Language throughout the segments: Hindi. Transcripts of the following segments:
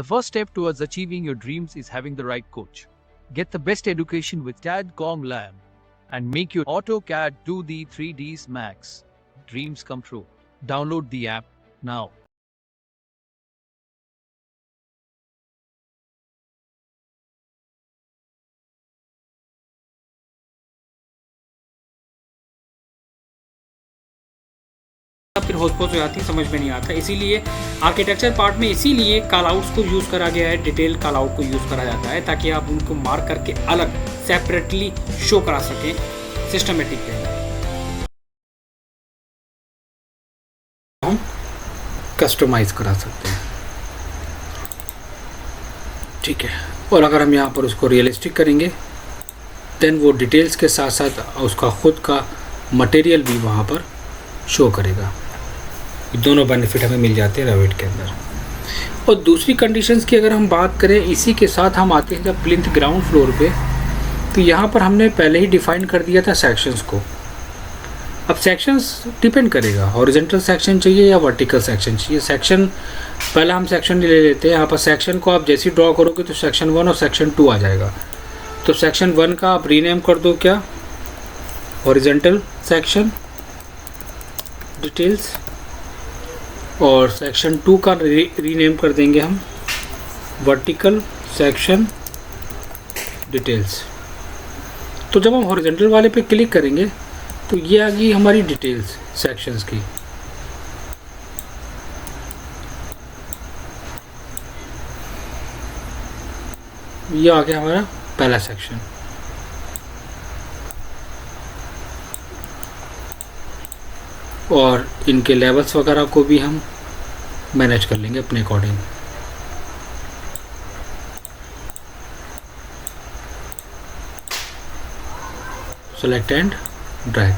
first step towards achieving your dreams is having the right coach. Get the best education with CAD/COM Lab and make your AutoCAD 2D 3Ds Max dreams come true. Download the app now. फिर होच-पोच हो जाती है, समझ में नहीं आता। इसीलिए आर्किटेक्चर पार्ट में इसीलिए कॉल आउट्स को यूज़ करा गया है, डिटेल कॉल आउट को यूज़ करा जाता है ताकि आप उनको मार्क करके अलग सेपरेटली शो करा सकें सिस्टमेटिक वे में। हम कस्टमाइज करा सकते हैं, ठीक है। और अगर हम यहाँ पर उसको रियलिस्टिक करेंगे देन वो डिटेल्स के साथ साथ उसका खुद का मटेरियल भी वहाँ पर शो करेगा। दोनों बेनिफिट हमें मिल जाते हैं रेविट के अंदर। और दूसरी कंडीशंस की अगर हम बात करें, इसी के साथ हम आते हैं जब प्लिंथ ग्राउंड फ्लोर पे, तो यहाँ पर हमने पहले ही डिफाइन कर दिया था सेक्शंस को। अब सेक्शंस डिपेंड करेगा हॉरिजॉन्टल सेक्शन चाहिए या वर्टिकल सेक्शन चाहिए। सेक्शन पहला हम सेक्शन ले लेते हैं। यहाँ पर सेक्शन को आप जैसे ड्रॉ करोगे तो सेक्शन 1 और सेक्शन 2 आ जाएगा। तो सेक्शन 1 का आप रीनेम कर दो क्या, हॉरिजॉन्टल सेक्शन डिटेल्स, और सेक्शन 2 का रीनेम कर देंगे हम वर्टिकल सेक्शन डिटेल्स। तो जब हम हॉरिजॉन्टल वाले पे क्लिक करेंगे तो ये आ गई हमारी डिटेल्स सेक्शंस की। ये आ गया हमारा पहला सेक्शन। और इनके लेवल्स वगैरह को भी हम मैनेज कर लेंगे अपने अकॉर्डिंग। Select and drag.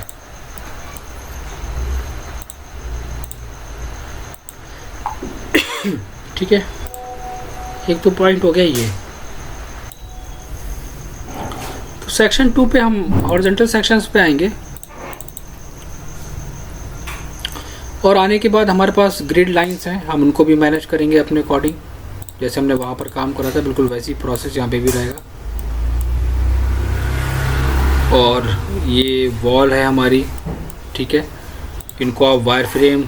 ठीक है, एक तो पॉइंट हो गया ये। तो सेक्शन 2 पे हम हॉरिजॉन्टल सेक्शंस पे आएंगे और आने के बाद हमारे पास ग्रिड लाइंस हैं, हम उनको भी मैनेज करेंगे अपने अकॉर्डिंग। जैसे हमने वहाँ पर काम करा था बिल्कुल वैसी प्रोसेस यहाँ पे भी रहेगा। और ये वॉल है हमारी, ठीक है। इनको आप वायर फ्रेम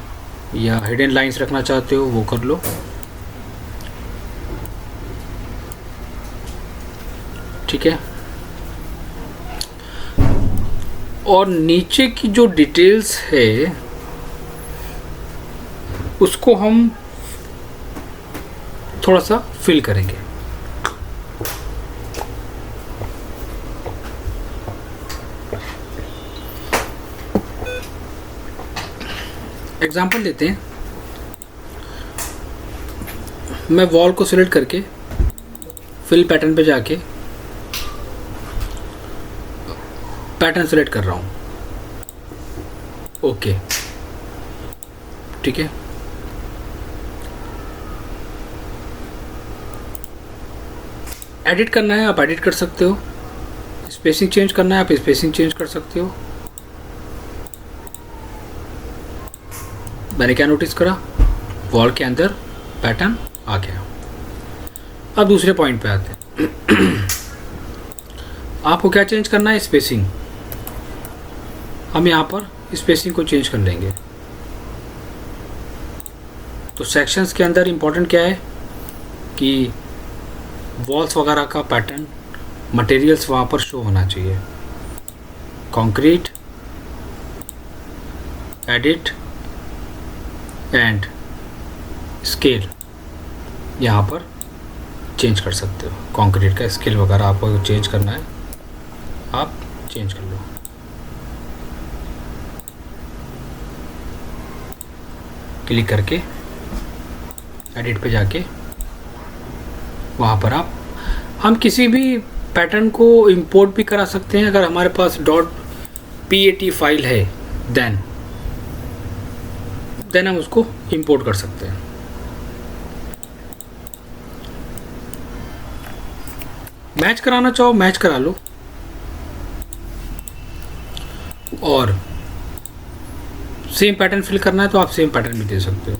या हिडन लाइंस रखना चाहते हो वो कर लो। ठीक है। और नीचे की जो डिटेल्स है उसको हम थोड़ा सा फिल करेंगे। एग्जांपल लेते हैं, मैं वॉल को सिलेक्ट करके फिल पैटर्न पे जाके पैटर्न सिलेक्ट कर रहा हूं। ओके, ठीक है। एडिट करना है आप एडिट कर सकते हो, स्पेसिंग चेंज करना है आप स्पेसिंग चेंज कर सकते हो। मैंने क्या नोटिस करा, वॉल के अंदर पैटर्न आ गया। अब दूसरे पॉइंट पे आते हैं। आपको क्या चेंज करना है, स्पेसिंग। हम यहाँ पर स्पेसिंग को चेंज कर लेंगे। तो सेक्शंस के अंदर इंपॉर्टेंट क्या है कि वॉल्स वगैरह का पैटर्न, मटेरियल्स वहाँ पर शो होना चाहिए। कंक्रीट, एडिट एंड स्केल यहाँ पर चेंज कर सकते हो। कंक्रीट का स्केल वगैरह आपको चेंज करना है, आप चेंज कर लो। क्लिक करके एडिट पे जाके वहाँ पर हम किसी भी पैटर्न को इंपोर्ट भी करा सकते हैं। अगर हमारे पास .pat फाइल है देन हम उसको इंपोर्ट कर सकते हैं। मैच कराना चाहो मैच करा लो, और सेम पैटर्न फिल करना है तो आप सेम पैटर्न भी दे सकते हो।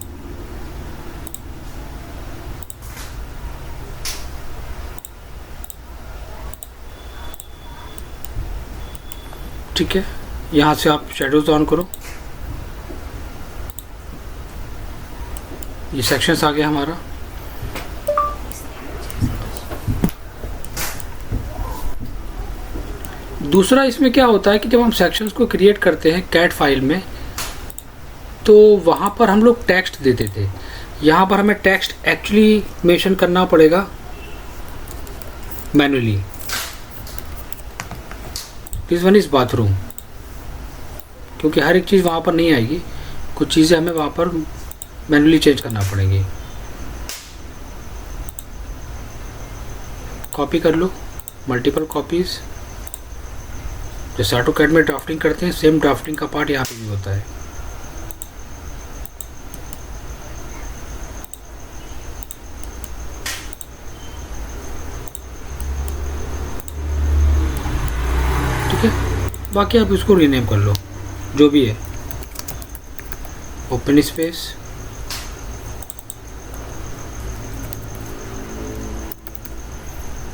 ठीक है, यहाँ से आप शेडोज ऑन करो। ये सेक्शंस आ गया हमारा। दूसरा इसमें क्या होता है कि जब हम सेक्शंस को क्रिएट करते हैं कैट फाइल में, तो वहाँ पर हम लोग टेक्स्ट देते थे। यहाँ पर हमें टेक्स्ट एक्चुअली मेंशन करना पड़ेगा manually. This one is bathroom, क्योंकि हर एक चीज़ वहाँ पर नहीं आएगी, कुछ चीज़ें हमें वहाँ पर मैनुअली चेंज करना पड़ेगी। कॉपी कर लो, मल्टीपल कॉपीज़। जैसे ऑटोकैड में ड्राफ्टिंग करते हैं, सेम ड्राफ्टिंग का पार्ट यहाँ पे भी होता है। ठीक है, बाकी आप इसको रीनेम कर लो जो भी है। Open space,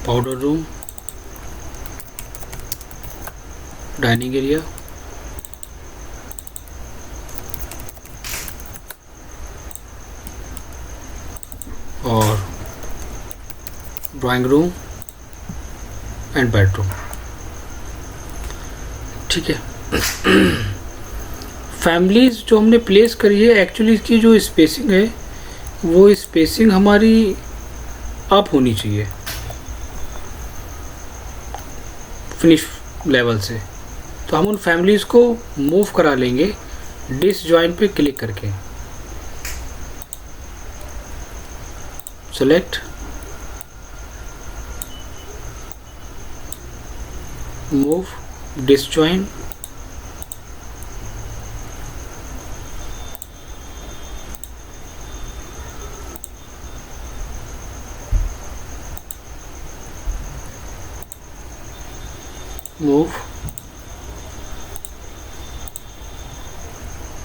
powder room, dining area, और ड्राइंग रूम एंड बेडरूम। ठीक है, फैमिलीज जो हमने प्लेस करी है, एक्चुअली इसकी जो स्पेसिंग है वो स्पेसिंग हमारी अप होनी चाहिए फिनिश लेवल से। तो हम उन फैमिलीज़ को मूव करा लेंगे डिसजॉइंट पे क्लिक करके। Select, move, disjoint, move,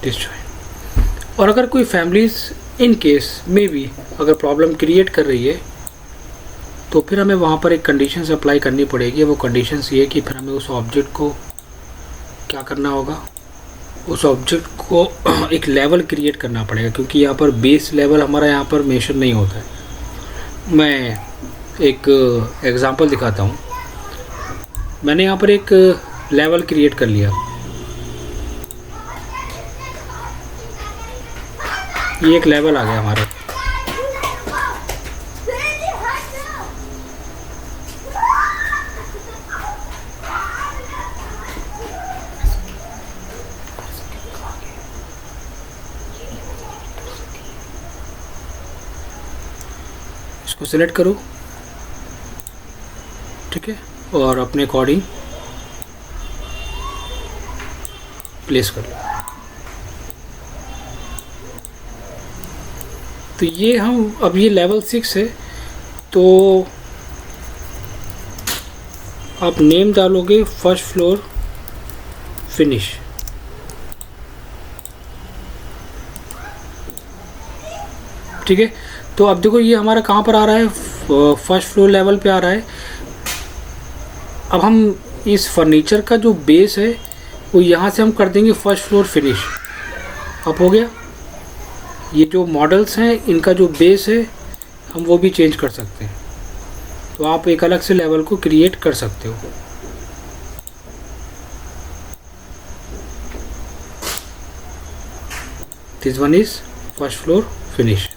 disjoint. और अगर कोई फैमिलीज इन केस में भी अगर प्रॉब्लम क्रिएट कर रही है, तो फिर हमें वहाँ पर एक कंडीशंस अप्लाई करनी पड़ेगी। वो कंडीशंस ये कि फिर हमें उस ऑब्जेक्ट को क्या करना होगा, उस ऑब्जेक्ट को एक लेवल क्रिएट करना पड़ेगा, क्योंकि यहाँ पर बेस लेवल हमारा यहाँ पर मेंशन नहीं होता है। मैं एक एग्जांपल दिखाता हूँ। मैंने यहाँ पर एक लेवल क्रिएट कर लिया। ये एक लेवल आ गया हमारा। इसको सिलेक्ट करो, ठीक है, और अपने अकॉर्डिंग प्लेस कर लो। तो ये हम अब ये लेवल 6 है, तो आप नेम डालोगे फर्स्ट फ्लोर फिनिश। ठीक है, तो अब देखो ये हमारा कहाँ पर आ रहा है, फर्स्ट फ्लोर लेवल पे आ रहा है। अब हम इस फर्नीचर का जो बेस है वो यहाँ से हम कर देंगे फर्स्ट फ्लोर फिनिश। अब हो गया। ये जो मॉडल्स हैं इनका जो बेस है हम वो भी चेंज कर सकते हैं। तो आप एक अलग से लेवल को क्रिएट कर सकते हो। This one is first floor finish.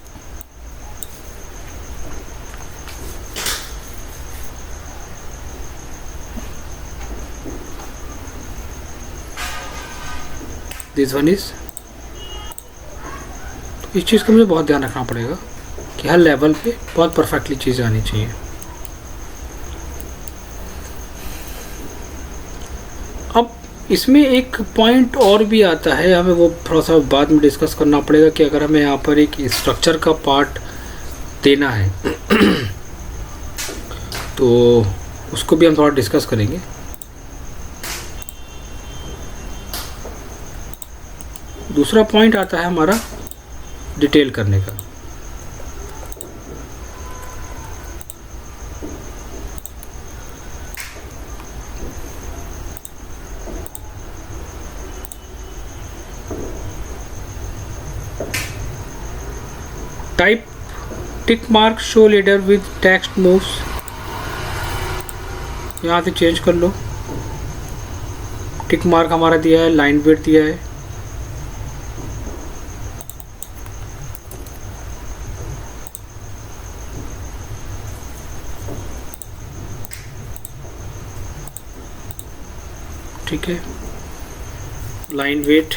This one is. तो इस चीज़ का मुझे बहुत ध्यान रखना पड़ेगा कि हर लेवल पे बहुत परफेक्टली चीज़ें आनी चाहिए। अब इसमें एक पॉइंट और भी आता है, हमें वो थोड़ा सा बाद में डिस्कस करना पड़ेगा कि अगर हमें यहाँ पर एक स्ट्रक्चर का पार्ट देना है तो उसको भी हम थोड़ा डिस्कस करेंगे। दूसरा पॉइंट आता है हमारा डिटेल करने का। Type tick mark show leader with text moves, यहाँ से चेंज कर लो। टिक मार्क हमारा दिया है, लाइन विड्थ दिया है, ठीक है। लाइन वेट,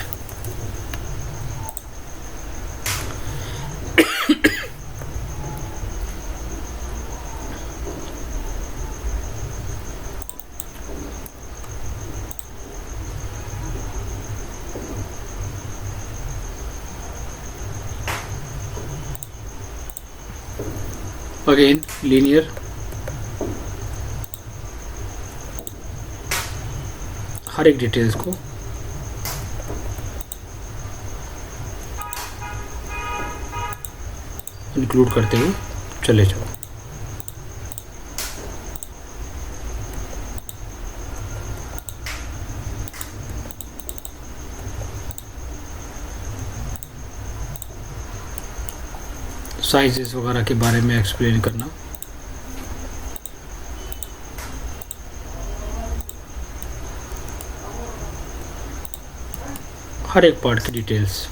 अगेन लीनियर, हर एक डिटेल्स को इंक्लूड करते हुए चले जाओ। साइजेस वगैरह के बारे में एक्सप्लेन करना, हर एक पार्ट की डिटेल्स।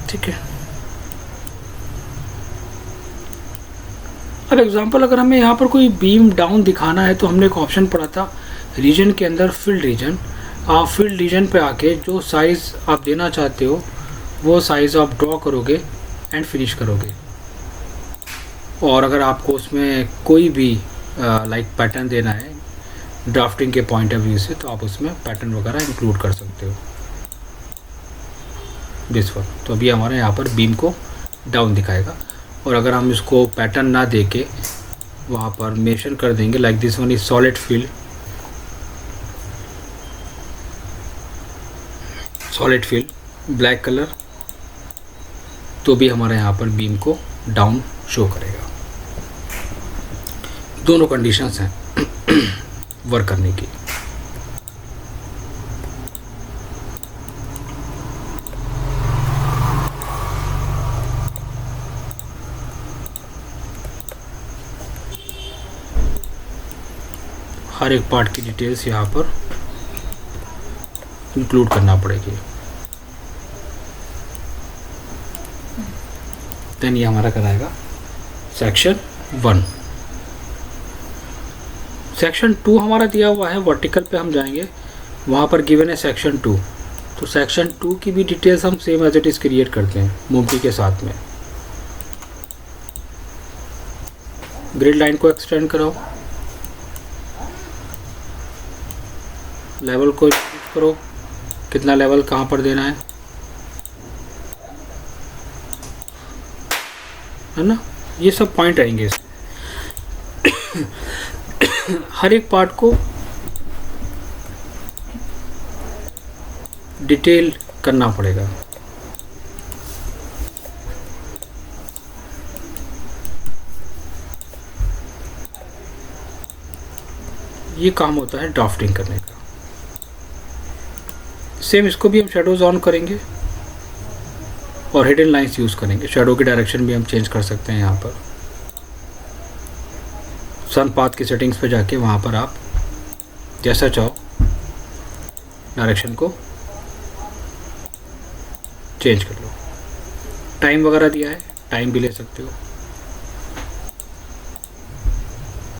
ठीक है। अब एग्जांपल अगर हमें यहाँ पर कोई बीम डाउन दिखाना है तो हमने एक ऑप्शन पढ़ा था रीजन के अंदर, फील्ड रीजन। आप फील्ड रीजन पे आके जो साइज़ आप देना चाहते हो वो साइज़ आप ड्रॉ करोगे एंड फिनिश करोगे। और अगर आपको उसमें कोई भी लाइक पैटर्न देना है ड्राफ्टिंग के पॉइंट ऑफ व्यू से, तो आप उसमें पैटर्न वगैरह इंक्लूड कर सकते हो। दिस वन, तो अभी हमारे यहाँ पर बीम को डाउन दिखाएगा। और अगर हम इसको पैटर्न ना दे के वहाँ पर मेंशन कर देंगे like this one is solid fill, solid fill black colour, तो भी हमारे यहाँ पर बीम को डाउन शो करेगा। दोनों कंडीशंस हैं वर्क करने की। हर एक पार्ट की डिटेल्स यहाँ पर इंक्लूड करना पड़ेगी। देन ये हमारा कराएगा सेक्शन 1। सेक्शन 2 हमारा दिया हुआ है, वर्टिकल पे हम जाएंगे, वहाँ पर गिवन है सेक्शन 2। तो सेक्शन 2 की भी डिटेल्स हम same as it is create करते हैं मूवी के साथ में। ग्रिड लाइन को एक्सटेंड कराओ, लेवल को चूज करो, कितना लेवल कहाँ पर देना है ना, ये सब पॉइंट आएंगे। हर एक पार्ट को डिटेल करना पड़ेगा। ये काम होता है ड्राफ्टिंग करने का। सेम इसको भी हम शेडोज ऑन करेंगे और हिडन लाइंस यूज़ करेंगे। शेडो की डायरेक्शन भी हम चेंज कर सकते हैं। यहाँ पर सन पाथ की सेटिंग्स पे जाके वहाँ पर आप जैसा चाहो डायरेक्शन को चेंज कर लो। टाइम वगैरह दिया है, टाइम भी ले सकते हो।